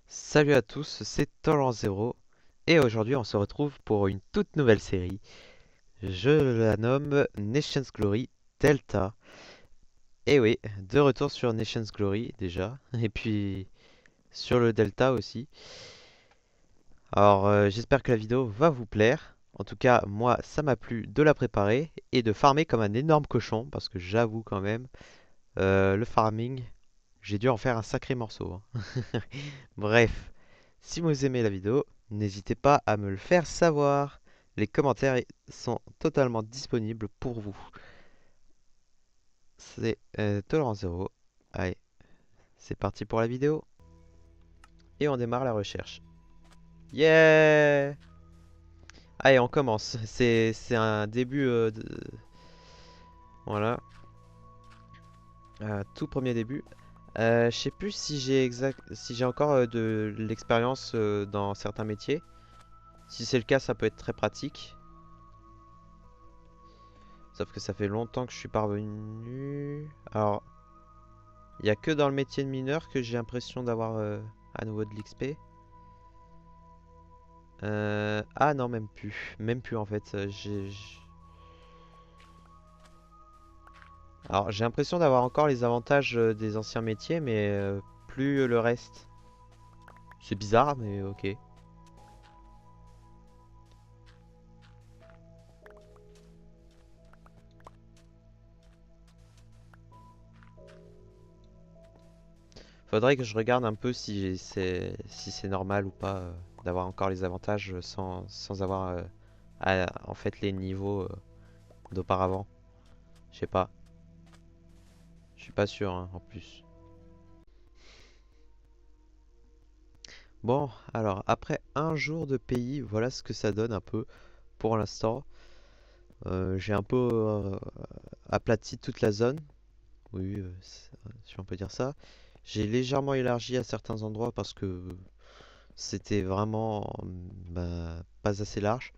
Salut à tous, c'est Torrent Zero et aujourd'hui on se retrouve pour une toute nouvelle série. Je la nomme Nations Glory Delta. Et oui, de retour sur Nations Glory déjà, et puis sur le Delta aussi. Alors j'espère que la vidéo va vous plaire. En tout cas, moi ça m'a plu de la préparer et de farmer comme un énorme cochon parce que j'avoue quand même, le farming, j'ai dû en faire un sacré morceau, hein. Bref, si vous aimez la vidéo, n'hésitez pas à me le faire savoir. Les commentaires sont totalement disponibles pour vous. C'est Tolérance Zéro. Allez, c'est parti pour la vidéo. Et on démarre la recherche. Yeah! Allez, on commence. C'est un début Voilà, tout premier début. Je sais plus si j'ai encore de l'expérience dans certains métiers. Si c'est le cas, ça peut être très pratique. Sauf que ça fait longtemps que je suis parvenu. Alors, il n'y a que dans le métier de mineur que j'ai l'impression d'avoir à nouveau de l'XP. Ah non, même plus. Même plus en fait. Alors, j'ai l'impression d'avoir encore les avantages des anciens métiers, mais plus le reste. C'est bizarre, mais ok. Faudrait que je regarde un peu si c'est normal ou pas d'avoir encore les avantages sans avoir en fait les niveaux d'auparavant. Je sais pas. Je suis pas sûr hein, en plus. Bon, alors après un jour de pays, voilà ce que ça donne un peu pour l'instant. J'ai un peu aplati toute la zone. Oui, si on peut dire ça. J'ai légèrement élargi à certains endroits parce que c'était vraiment pas assez large.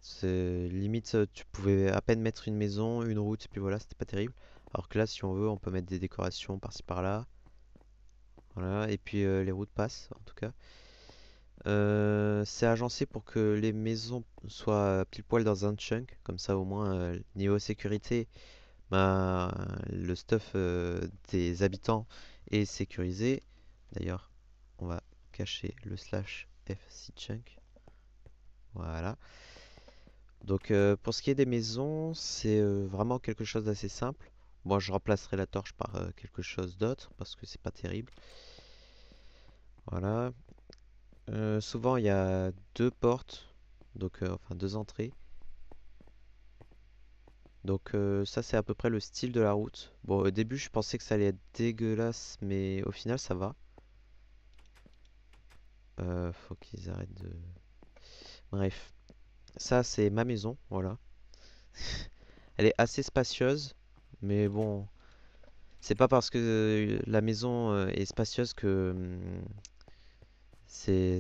C'est limite, tu pouvais à peine mettre une maison, une route, et puis voilà, c'était pas terrible. Alors que là, si on veut, on peut mettre des décorations par-ci par-là. Voilà, et puis les routes passent en tout cas. C'est agencé pour que les maisons soient pile poil dans un chunk, comme ça au moins niveau sécurité, ben, le stuff des habitants est sécurisé. D'ailleurs, on va cacher le slash FC chunk. Voilà. Donc pour ce qui est des maisons, c'est vraiment quelque chose d'assez simple. Moi, je remplacerai la torche par quelque chose d'autre parce que c'est pas terrible. Voilà. Souvent, il y a deux portes, donc enfin deux entrées. Donc ça, c'est à peu près le style de la route. Bon, au début, je pensais que ça allait être dégueulasse, mais au final, ça va. Faut qu'ils arrêtent de... Bref, ça, c'est ma maison, voilà. Elle est assez spacieuse, mais bon, c'est pas parce que la maison est spacieuse que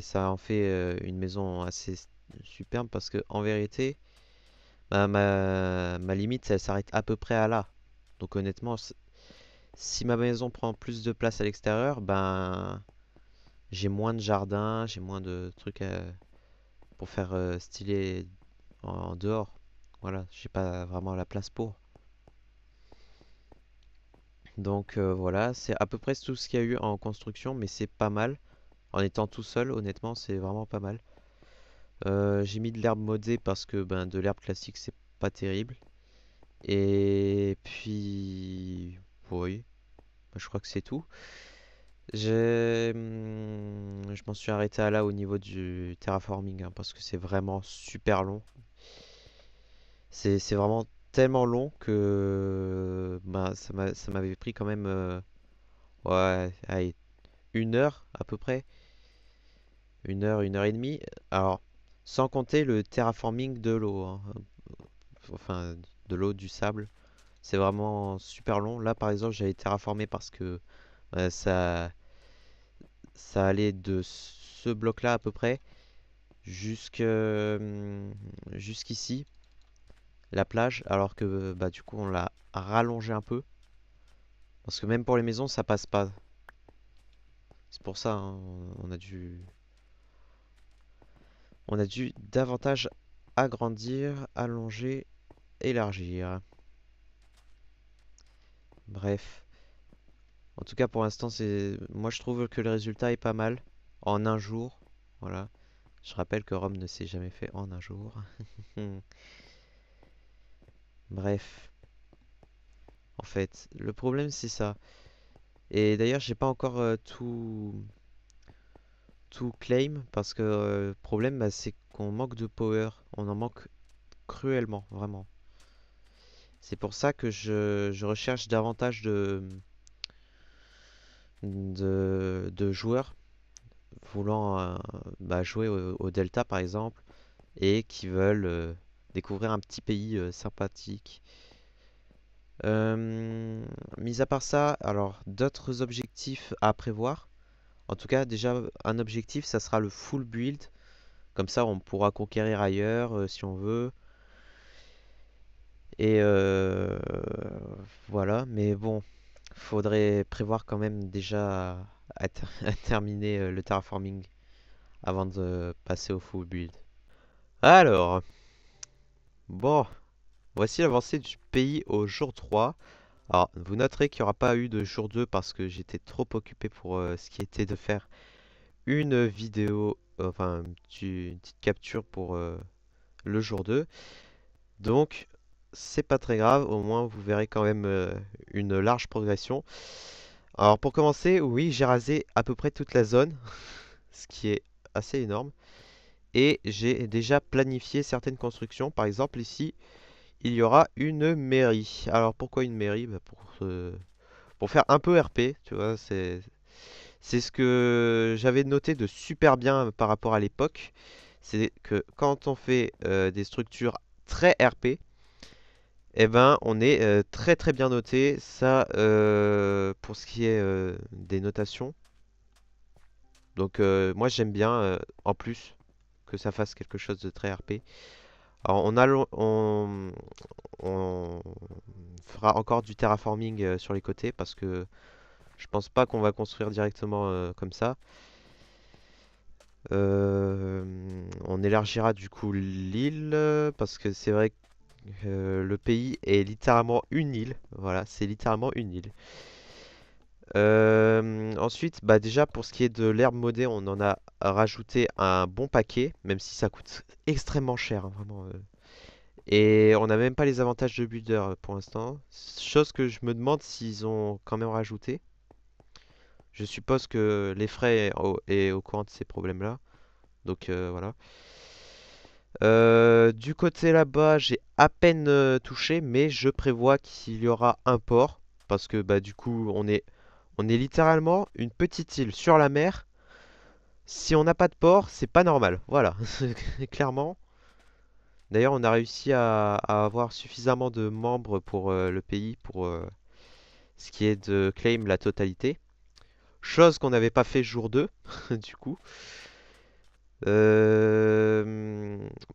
ça en fait une maison assez superbe, parce que en vérité, bah, ma limite, elle s'arrête à peu près à là. Donc honnêtement, si ma maison prend plus de place à l'extérieur, ben j'ai moins de jardin, j'ai moins de trucs pour faire stylé en dehors. Voilà, j'ai pas vraiment la place pour. Donc voilà, c'est à peu près tout ce qu'il y a eu en construction, mais c'est pas mal. En étant tout seul, honnêtement, c'est vraiment pas mal. J'ai mis de l'herbe modée parce que ben, de l'herbe classique, c'est pas terrible. Et puis, oui, je crois que c'est tout. Je m'en suis arrêté à là au niveau du terraforming hein, parce que c'est vraiment super long. C'est vraiment tellement long que ben, ça m'avait pris quand même ouais, allez, une heure à peu près. Une heure et demie. Alors, sans compter le terraforming de l'eau, hein. Enfin, de l'eau, du sable. C'est vraiment super long. Là, par exemple, j'avais terraformé parce que ça, ça allait de ce bloc-là à peu près jusqu'ici, la plage, alors que bah, du coup, on l'a rallongé un peu. Parce que même pour les maisons, ça passe pas. C'est pour ça, hein, on a dû davantage agrandir, allonger, élargir. Bref. En tout cas, pour l'instant, moi je trouve que le résultat est pas mal. En un jour. Voilà. Je rappelle que Rome ne s'est jamais fait en un jour. Bref. En fait, le problème c'est ça. Et d'ailleurs, j'ai pas encore tout claim parce que le problème c'est qu'on manque de power. On en manque cruellement, vraiment. C'est pour ça que je recherche davantage de joueurs voulant jouer au Delta par exemple et qui veulent découvrir un petit pays sympathique. Mis à part ça, alors d'autres objectifs à prévoir. En tout cas, déjà un objectif, ça sera le full build. Comme ça, on pourra conquérir ailleurs si on veut. Et voilà, mais bon, faudrait prévoir quand même déjà à terminer le terraforming avant de passer au full build. Alors, bon, voici l'avancée du pays au jour 3. Alors, vous noterez qu'il n'y aura pas eu de jour 2 parce que j'étais trop occupé pour ce qui était de faire une vidéo, enfin une petite capture pour le jour 2. Donc, c'est pas très grave, au moins vous verrez quand même une large progression. Alors, pour commencer, oui, j'ai rasé à peu près toute la zone, ce qui est assez énorme. Et j'ai déjà planifié certaines constructions. Par exemple, ici, il y aura une mairie. Alors, pourquoi une mairie? Pour faire un peu RP, tu vois, c'est ce que j'avais noté de super bien par rapport à l'époque. C'est que quand on fait des structures très RP, eh ben, on est très très bien noté. Ça, pour ce qui est des notations. Donc, moi j'aime bien en plus que ça fasse quelque chose de très RP. Alors, on fera encore du terraforming sur les côtés parce que je pense pas qu'on va construire directement comme ça. Euh, on élargira du coup l'île parce que c'est vrai que le pays est littéralement une île. Voilà, c'est littéralement une île. Ensuite, bah déjà pour ce qui est de l'herbe modée, on en a rajouté un bon paquet, même si ça coûte extrêmement cher, hein, vraiment. Et on n'a même pas les avantages de builder pour l'instant. Chose que je me demande s'ils ont quand même rajouté. Je suppose que les frais est au courant de ces problèmes-là. Donc voilà. Du côté là-bas, j'ai à peine touché, mais je prévois qu'il y aura un port. Parce que bah du coup, on est littéralement une petite île sur la mer. Si on n'a pas de port, c'est pas normal. Voilà, clairement. D'ailleurs, on a réussi à avoir suffisamment de membres pour le pays, pour ce qui est de claim la totalité. Chose qu'on n'avait pas fait jour 2, du coup.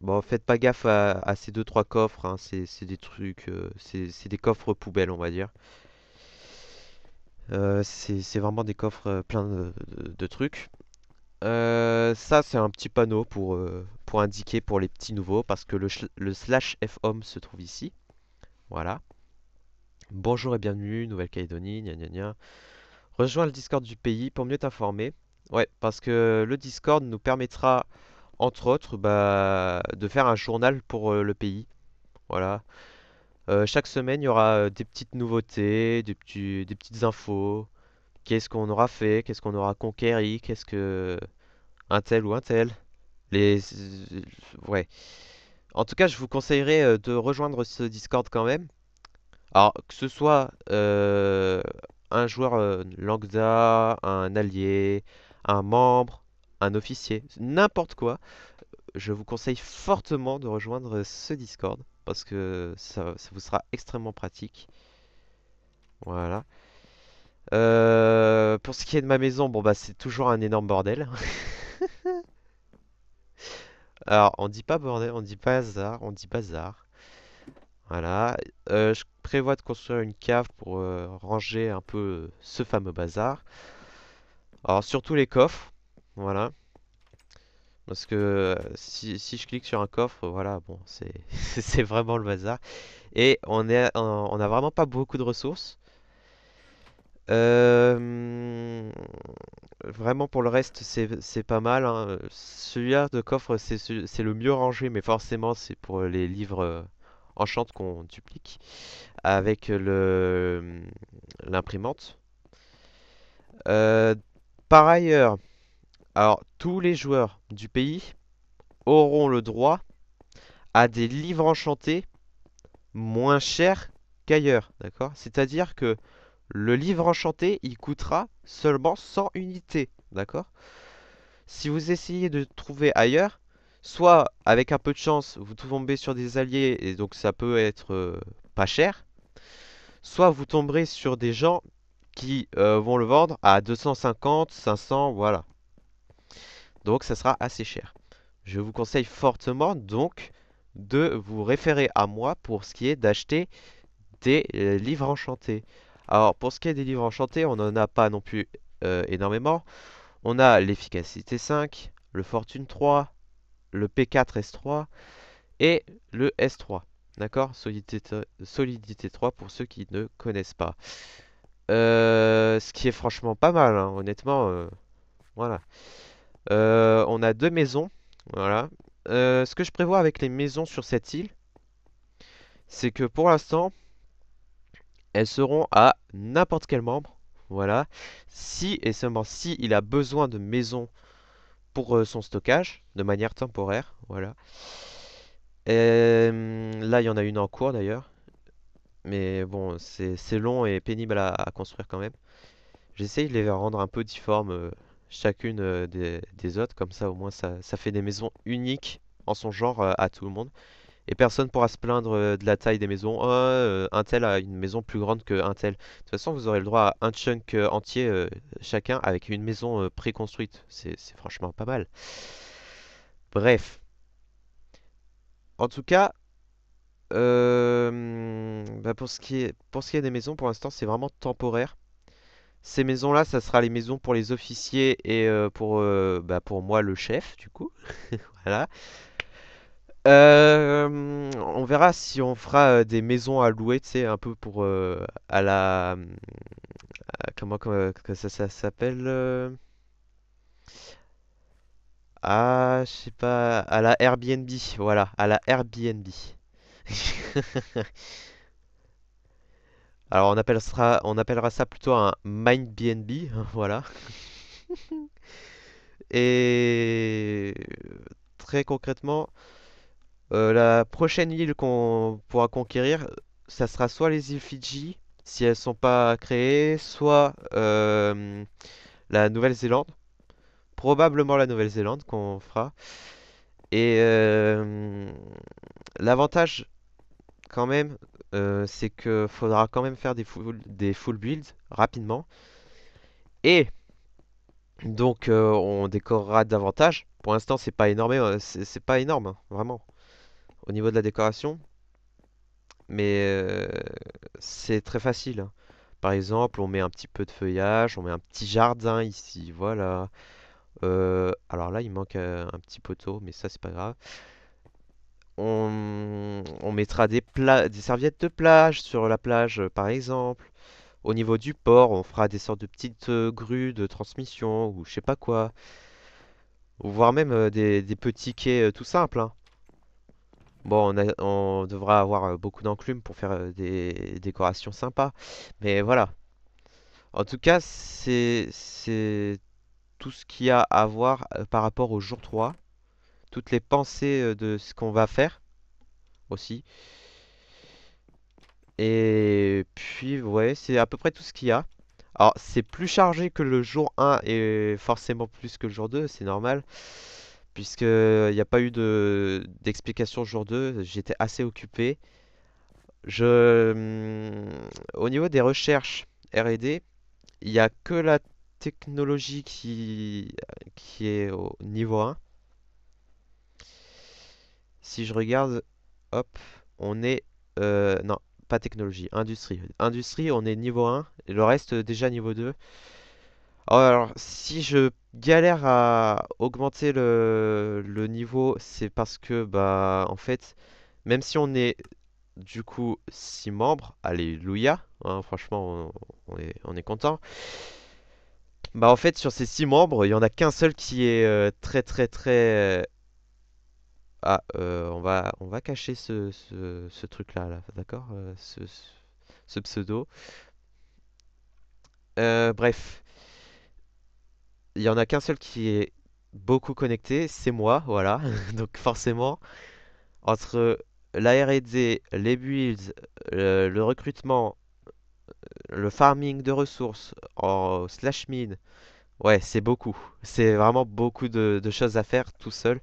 Bon, faites pas gaffe à ces deux trois coffres, hein, c'est des trucs, c'est des coffres poubelles, on va dire. C'est vraiment des coffres pleins de trucs. Ça, c'est un petit panneau pour indiquer pour les petits nouveaux, parce que le slash fhome se trouve ici. Voilà. Bonjour et bienvenue, Nouvelle-Calédonie, gna gna gna. Rejoins le Discord du pays pour mieux t'informer. Ouais, parce que le Discord nous permettra, entre autres, bah, de faire un journal pour le pays. Voilà. Chaque semaine, il y aura des petites nouveautés, des petites infos. Qu'est-ce qu'on aura fait, qu'est-ce qu'on aura conquéri, qu'est-ce que un tel ou un tel. Les... Ouais. En tout cas, je vous conseillerais de rejoindre ce Discord quand même. Alors, que ce soit un joueur lambda, un allié, un membre, un officier, n'importe quoi, je vous conseille fortement de rejoindre ce Discord parce que ça vous sera extrêmement pratique. Voilà. Pour ce qui est de ma maison, bon bah c'est toujours un énorme bordel. Alors, on dit pas bordel, on dit pas hasard, on dit bazar. Voilà. Je prévois de construire une cave pour ranger un peu ce fameux bazar. Alors surtout les coffres, voilà. Parce que si je clique sur un coffre, voilà, bon, c'est c'est vraiment le bazar. Et on a vraiment pas beaucoup de ressources. Euh, Vraiment pour le reste, c'est pas mal, hein. Celui-là de coffre, c'est le mieux rangé, mais forcément c'est pour les livres Enchant qu'on duplique avec l'imprimante. Euh, Par ailleurs, alors tous les joueurs du pays auront le droit à des livres enchantés moins chers qu'ailleurs, d'accord? C'est-à-dire que le livre enchanté, il coûtera seulement 100 unités, d'accord? Si vous essayez de trouver ailleurs, soit avec un peu de chance, vous tombez sur des alliés et donc ça peut être pas cher, soit vous tomberez sur des gens qui vont le vendre à 250, 500, voilà. Donc ça sera assez cher. Je vous conseille fortement donc de vous référer à moi pour ce qui est d'acheter des livres enchantés. Alors pour ce qui est des livres enchantés, on n'en a pas non plus énormément. On a l'efficacité 5, le fortune 3, le P4 S3 et le S3. D'accord? Solidité 3 pour ceux qui ne connaissent pas. Ce qui est franchement pas mal, hein, honnêtement. Voilà. On a deux maisons. Voilà. Ce que je prévois avec les maisons sur cette île, c'est que pour l'instant, elles seront à n'importe quel membre. Voilà. Si et seulement si il a besoin de maisons pour son stockage, de manière temporaire. Voilà. Là, il y en a une en cours d'ailleurs. Mais bon, c'est long et pénible à construire quand même. J'essaye de les rendre un peu difformes chacune des autres. Comme ça, au moins, ça fait des maisons uniques en son genre à tout le monde. Et personne pourra se plaindre de la taille des maisons. Oh, un tel a une maison plus grande qu'un tel. De toute façon, vous aurez le droit à un chunk entier chacun avec une maison préconstruite. C'est franchement pas mal. Bref. En tout cas, bah, pour ce qui est des maisons, pour l'instant, c'est vraiment temporaire. Ces maisons-là, ça sera les maisons pour les officiers et bah, pour moi, le chef, du coup. Voilà. On verra si on fera des maisons à louer, tu sais, un peu pour à la comment que ça s'appelle ah, je sais pas, à la Airbnb, voilà, à la Airbnb. Alors on appellera ça plutôt un MindBnB, voilà. Et très concrètement, la prochaine île qu'on pourra conquérir, ça sera soit les îles Fidji, si elles sont pas créées, soit la Nouvelle-Zélande. Probablement la Nouvelle-Zélande qu'on fera. Et l'avantage quand même, c'est que faudra quand même faire des full builds rapidement. Et donc on décorera davantage. Pour l'instant, c'est pas énorme, c'est pas énorme, hein, vraiment, au niveau de la décoration. Mais c'est très facile, hein. Par exemple, on met un petit peu de feuillage, on met un petit jardin ici, voilà. Alors là, il manque un petit poteau, mais ça, c'est pas grave. On mettra des serviettes de plage sur la plage, par exemple. Au niveau du port, on fera des sortes de petites grues de transmission ou je sais pas quoi. Ou voire même des petits quais tout simples, hein. Bon, on devra avoir beaucoup d'enclumes pour faire des décorations sympas. Mais voilà. En tout cas, c'est tout ce qu'il y a à voir par rapport au jour 3. Toutes les pensées de ce qu'on va faire aussi. Et puis, ouais, c'est à peu près tout ce qu'il y a. Alors, c'est plus chargé que le jour 1 et forcément plus que le jour 2, c'est normal. Puisque il n'y a pas eu d'explication jour 2, j'étais assez occupé. Au niveau des recherches R&D, il n'y a que la technologie qui est au niveau 1. Si je regarde, hop, on est... non, pas technologie, industrie. Industrie, on est niveau 1, et le reste déjà niveau 2. Oh, alors, si je galère à augmenter le niveau, c'est parce que, bah, en fait, même si on est du coup 6 membres, alléluia, hein, franchement, on est content. Bah, en fait, sur ces 6 membres, il y en a qu'un seul qui est très, très, très. Ah, on va cacher ce truc-là, là, d'accord? Ce pseudo. Bref, il y en a qu'un seul qui est beaucoup connecté, c'est moi, voilà. Donc forcément, entre la R&D, les builds, le recrutement, le farming de ressources en slash mine, ouais, c'est beaucoup. C'est vraiment beaucoup de choses à faire tout seul.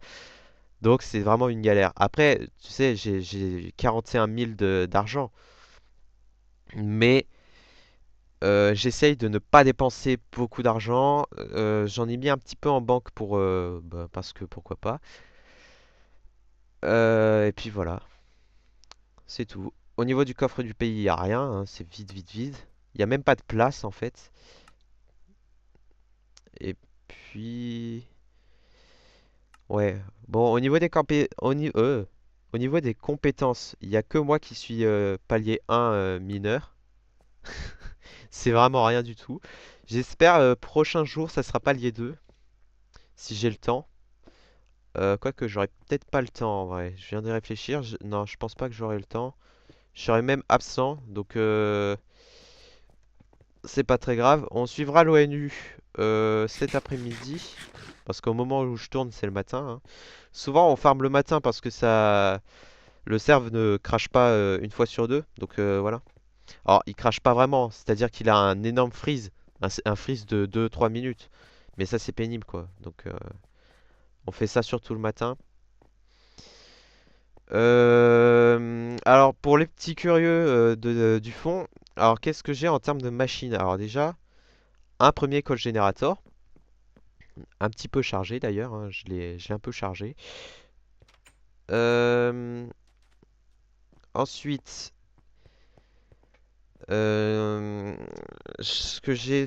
Donc c'est vraiment une galère. Après, tu sais, j'ai 41 000 d'argent, mais j'essaye de ne pas dépenser beaucoup d'argent. J'en ai mis un petit peu en banque bah, parce que pourquoi pas. Et puis voilà, c'est tout. Au niveau du coffre du pays, il n'y a rien, hein, c'est vide, vide, vide. Il n'y a même pas de place en fait. Et puis, ouais. Bon, au niveau des compétences, il n'y a que moi qui suis palier 1 mineur. C'est vraiment rien du tout. J'espère prochain jour, ça sera palier 2, si j'ai le temps. Quoique, j'aurai peut-être pas le temps en vrai. Je viens de réfléchir. Non, je pense pas que j'aurai le temps. Je serai même absent, donc c'est pas très grave. On suivra l'ONU cet après-midi. Parce qu'au moment où je tourne, c'est le matin, hein. Souvent, on farm le matin parce que ça, le serve ne crache pas une fois sur deux. Donc voilà. Alors, il crache pas vraiment. C'est-à-dire qu'il a un énorme freeze. Un freeze de 2-3 minutes. Mais ça, c'est pénible, quoi. Donc, on fait ça surtout le matin. Alors, pour les petits curieux du fond, alors qu'est-ce que j'ai en termes de machine? Alors déjà, un premier call generator, un petit peu chargé d'ailleurs, hein, je l'ai un peu chargé. Euh, Ensuite, euh, ce que j'ai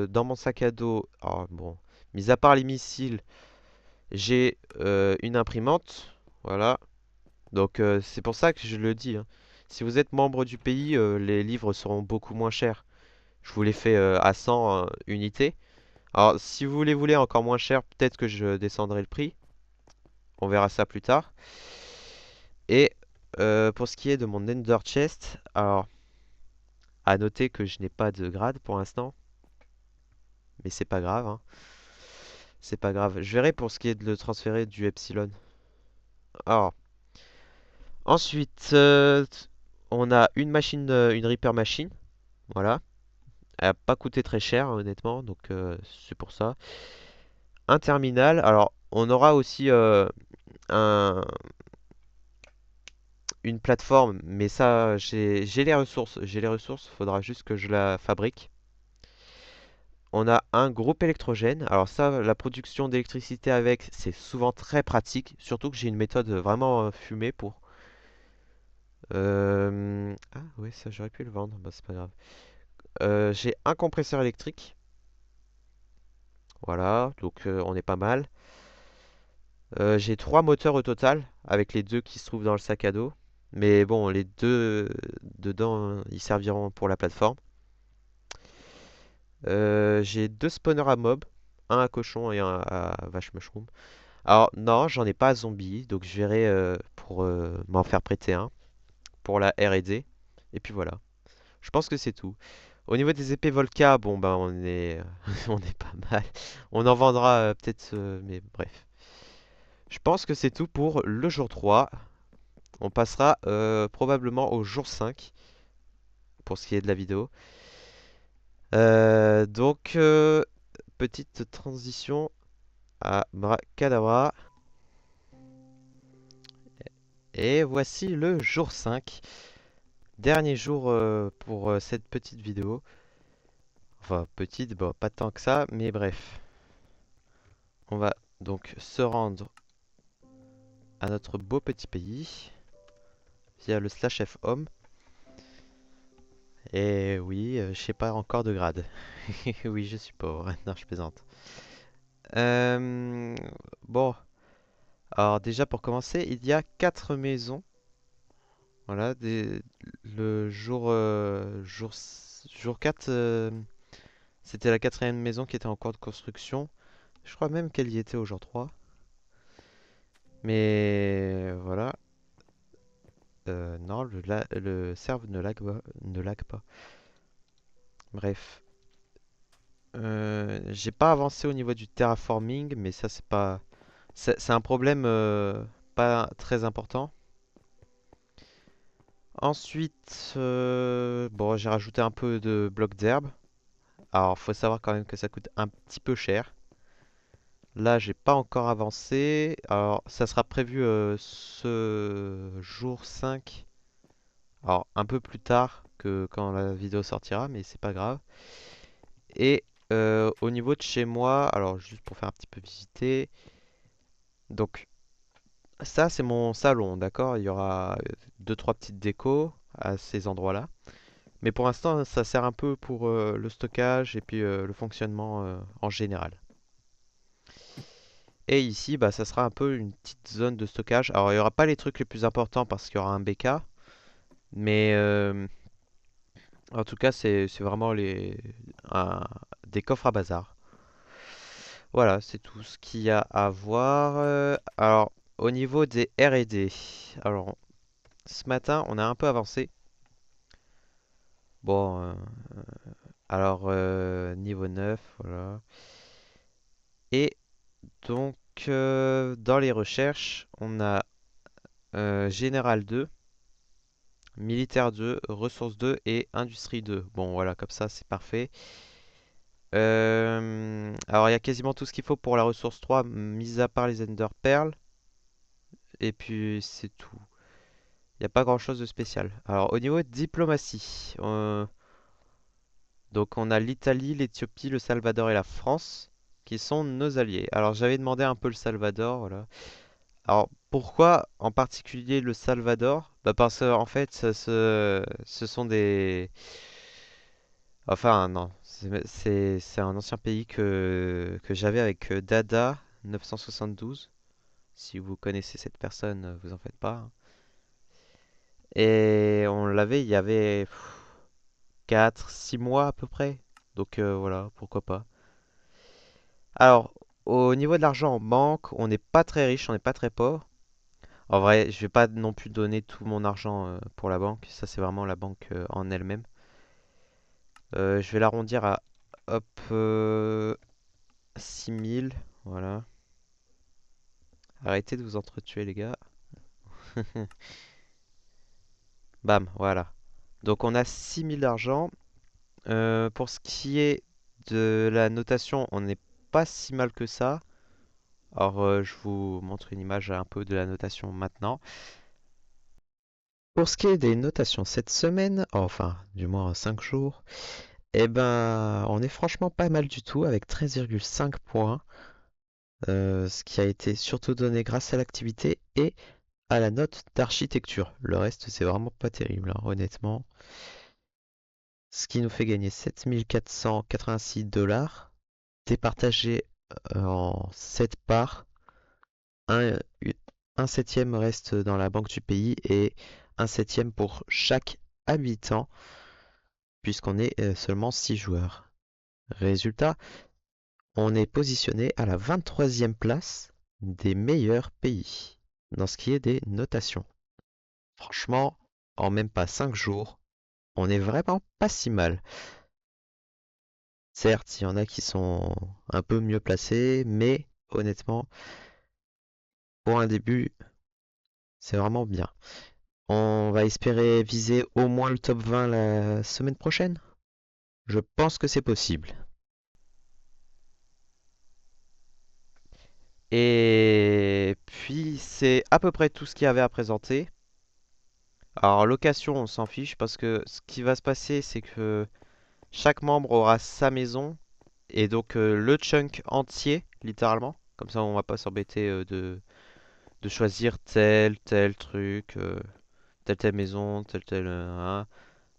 dans mon sac à dos, alors bon, mis à part les missiles, j'ai une imprimante, voilà. Donc c'est pour ça que je le dis, hein. Si vous êtes membre du pays, les livres seront beaucoup moins chers. Je vous les fais à 100 unités. Alors, si vous les voulez encore moins cher, peut-être que je descendrai le prix. On verra ça plus tard. Et pour ce qui est de mon Ender Chest, alors, à noter que je n'ai pas de grade pour l'instant. Mais c'est pas grave, hein. C'est pas grave. Je verrai pour ce qui est de le transférer du Epsilon. Alors, ensuite, on a une machine, une Reaper machine. Voilà. Elle n'a pas coûté très cher, honnêtement. Donc, c'est pour ça. Un terminal. Alors, on aura aussi un, une plateforme, mais ça, j'ai les ressources. J'ai les ressources, faudra juste que je la fabrique. On a un groupe électrogène. Alors ça, la production d'électricité avec, c'est souvent très pratique. Surtout que j'ai une méthode vraiment fumée pour. Ah ouais, ça j'aurais pu le vendre. Bah, c'est pas grave. J'ai un compresseur électrique. Voilà, donc on est pas mal. J'ai trois moteurs au total, avec les deux qui se trouvent dans le sac à dos. Mais bon, les deux dedans, ils serviront pour la plateforme. J'ai deux spawners à mob, un à cochon et un à vache mushroom. Alors non, j'en ai pas à zombie, donc je verrai pour m'en faire prêter un pour la R&D. Et puis voilà. Je pense que c'est tout. Au niveau des épées Volca, bon ben on est on est pas mal. On en vendra peut-être, mais bref. Je pense que c'est tout pour le jour 3. On passera probablement au jour 5 pour ce qui est de la vidéo. Donc petite transition à Bracadabra. Et voici le jour 5. Dernier jour pour cette petite vidéo. Enfin, petite, bon, pas tant que ça, mais bref. On va donc se rendre à notre beau petit pays via le slash F home. Et oui, je sais pas encore de grade. Oui, je suis pauvre. Non, je plaisante. Euh, bon, alors déjà pour commencer, il y a 4 maisons. Voilà, le jour 4, c'était la quatrième maison qui était en cours de construction. Je crois même qu'elle y était au jour 3. Mais voilà. Non, le serve ne lag pas. Bref. J'ai pas avancé au niveau du terraforming, mais ça c'est pas... C'est un problème pas très important. Ensuite, bon, j'ai rajouté un peu de blocs d'herbe. Alors, faut savoir quand même que ça coûte un petit peu cher. Là, j'ai pas encore avancé. Alors, ça sera prévu ce jour 5. Alors, un peu plus tard que quand la vidéo sortira, mais c'est pas grave. Et au niveau de chez moi, alors juste pour faire un petit peu visiter. Donc, ça, c'est mon salon, d'accord? Il y aura deux, trois petites décos à ces endroits-là. Mais pour l'instant, ça sert un peu pour le stockage et puis le fonctionnement en général. Et ici, bah, ça sera un peu une petite zone de stockage. Alors, il n'y aura pas les trucs les plus importants parce qu'il y aura un BK. Mais en tout cas, c'est vraiment des coffres à bazar. Voilà, c'est tout ce qu'il y a à voir. Alors, au niveau des R&D, alors ce matin, on a un peu avancé. Bon, alors niveau 9, voilà. Et donc, dans les recherches, on a Général 2, Militaire 2, Ressources 2 et Industrie 2. Bon, voilà, comme ça, c'est parfait. Alors, il y a quasiment tout ce qu'il faut pour la ressource 3, mis à part les Ender Pearls. Et puis, c'est tout. Il n'y a pas grand-chose de spécial. Alors, au niveau de diplomatie, donc on a l'Italie, l'Éthiopie, le Salvador et la France qui sont nos alliés. Alors, j'avais demandé un peu le Salvador, voilà. Alors, pourquoi en particulier le Salvador? Bah parce que en fait, ce sont des... Enfin, non, c'est un ancien pays que j'avais avec Dada 972. Si vous connaissez cette personne, vous en faites pas, hein. Et on l'avait, il y avait 4, 6 mois à peu près. Donc voilà, pourquoi pas. Alors, au niveau de l'argent en banque, on n'est pas très riche, on n'est pas très pauvre. En vrai, je vais pas non plus donner tout mon argent pour la banque. Ça, c'est vraiment la banque en elle-même. Je vais l'arrondir à hop 6000. Voilà. Arrêtez de vous entretuer, les gars. Bam, voilà. Donc, on a 6000 d'argent. Pour ce qui est de la notation, on n'est pas si mal que ça. Alors, je vous montre une image un peu de la notation maintenant. Pour ce qui est des notations cette semaine, enfin, du moins en 5 jours, eh ben, on est franchement pas mal du tout avec 13,5 points, ce qui a été surtout donné grâce à l'activité et à la note d'architecture. Le reste, c'est vraiment pas terrible, hein, honnêtement. Ce qui nous fait gagner 7486 $, départagé en 7 parts. Un, un septième reste dans la banque du pays et un septième pour chaque habitant, puisqu'on est seulement 6 joueurs. Résultat, on est positionné à la 23e place des meilleurs pays dans ce qui est des notations. Franchement, en même pas 5 jours, on est vraiment pas si mal. Certes, il y en a qui sont un peu mieux placés, mais honnêtement, pour un début, c'est vraiment bien. On va espérer viser au moins le top 20 la semaine prochaine. Je pense que c'est possible. Et puis, c'est à peu près tout ce qu'il y avait à présenter. Alors, location, on s'en fiche parce que ce qui va se passer, c'est que chaque membre aura sa maison et donc le chunk entier, littéralement. Comme ça, on va pas s'embêter de choisir tel truc, telle maison, tel hein.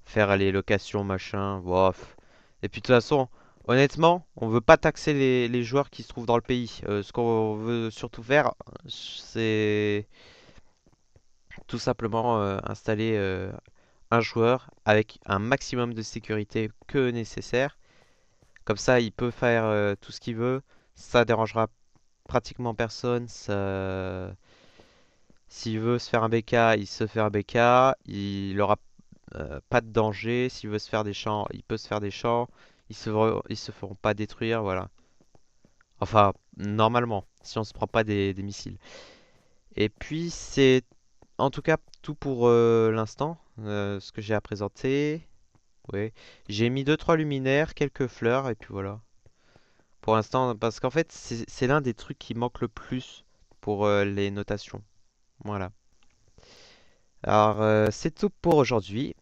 faire les locations, machin, bof. Et puis de toute façon, honnêtement, on veut pas taxer les joueurs qui se trouvent dans le pays. Ce qu'on veut surtout faire, c'est tout simplement installer un joueur avec un maximum de sécurité que nécessaire. Comme ça, il peut faire tout ce qu'il veut. Ça dérangera pratiquement personne. S'il veut se faire un BK, il se fait un BK. Il aura pas de danger. S'il veut se faire des champs, il peut se faire des champs. Ils se feront pas détruire, voilà. Enfin, normalement, si on se prend pas des missiles. Et puis, c'est en tout cas tout pour l'instant, ce que j'ai à présenter. Ouais. J'ai mis deux trois luminaires, quelques fleurs, et puis voilà. Pour l'instant, parce qu'en fait, c'est l'un des trucs qui manque le plus pour les notations. Voilà. Alors, c'est tout pour aujourd'hui,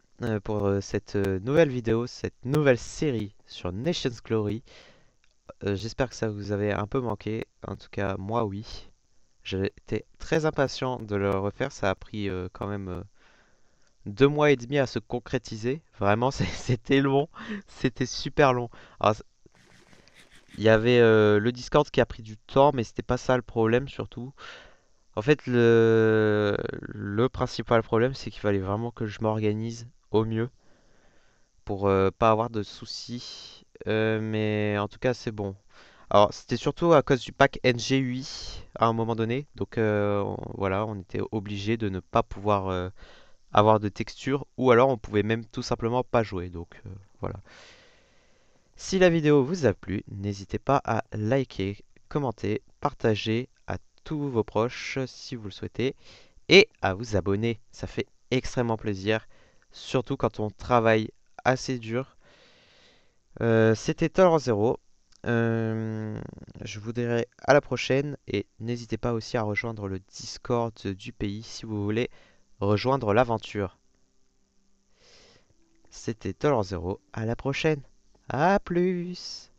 pour cette nouvelle vidéo, cette nouvelle série sur Nations Glory. J'espère que ça vous avait un peu manqué. En tout cas, moi, oui. J'étais très impatient de le refaire. Ça a pris quand même 2 mois et demi à se concrétiser. Vraiment, c'était long. C'était super long. Alors, il y avait le Discord qui a pris du temps, mais c'était pas ça le problème surtout. En fait, le principal problème, c'est qu'il fallait vraiment que je m'organise au mieux pour pas avoir de soucis. Mais en tout cas, c'est bon. Alors, c'était surtout à cause du pack NG8 à un moment donné. Donc voilà, on était obligé de ne pas pouvoir avoir de texture ou alors on pouvait même tout simplement pas jouer. Donc voilà. Si la vidéo vous a plu, n'hésitez pas à liker, commenter, partager à tous vos proches si vous le souhaitez et à vous abonner. Ça fait extrêmement plaisir, surtout quand on travaille assez dur. C'était Tolerant Zero. Euh, je vous dirai à la prochaine et n'hésitez pas aussi à rejoindre le Discord du pays si vous voulez rejoindre l'aventure. C'était Tolerant Zero. À la prochaine. À plus.